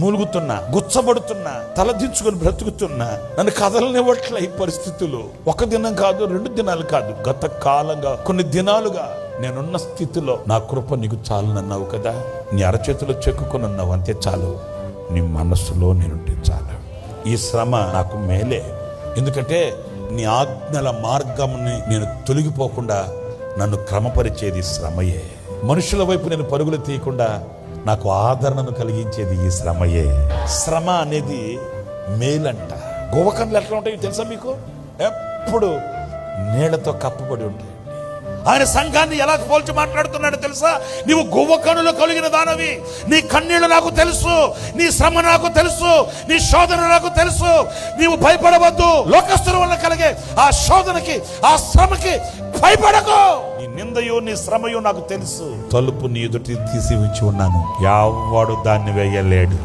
మూలుగుతున్నా, గుచ్చబడుతున్నా, తలదించుకొని బ్రతుకుతున్నా, నన్ను కదలనివ్వట్లే ఈ పరిస్థితులు. ఒక దినం కాదు, 2 దినాలు కాదు, గత కాలంగా కొన్ని దినాలుగా నేనున్న స్థితిలో నా కృప నీకు చాలునన్నావు కదా. నీ అరచేతిలో చెక్కుకొని అన్నావు, అంతే చాలు. నీ మనస్సులో నేనుంటే చాలు. ఈ శ్రమ నాకు మేలే, ఎందుకంటే నీ ఆజ్ఞల మార్గంని నేను తొలగిపోకుండా నన్ను క్రమపరిచేది శ్రమయే. మనుషుల వైపు నేను పరుగులు తీయకుండా నాకు ఆదరణను కలిగించేది ఈ శ్రమయే. శ్రమ అనేది మేలంట. గోవకన్లు ఎట్లా ఉంటాయో తెలుసా మీకు? ఎప్పుడు నీళ్లతో కప్పబడి ఉంటాయి. ఆయన సంఘాన్ని ఎలా పోల్చి మాట్లాడుతున్నాడో తెలుసా? నీవు గువ్వకనులు కలిగిన దానవి, నీ కన్నీళ్లు నాకు తెలుసు, నీ శ్రమ నాకు తెలుసు, నీ శోధన నాకు తెలుసు. నీవు భయపడవద్దు. లోకస్తుల వల్ల కలిగే ఆ శోధనకి, ఆ శ్రమకి భయపడకు. నీ నిందయు నీ శ్రమయు నాకు తెలుసు. తలుపు నీ ఎదుటి తీసి ఉంచి ఉన్నాను, ఎవడు దాన్ని వేయలేడు.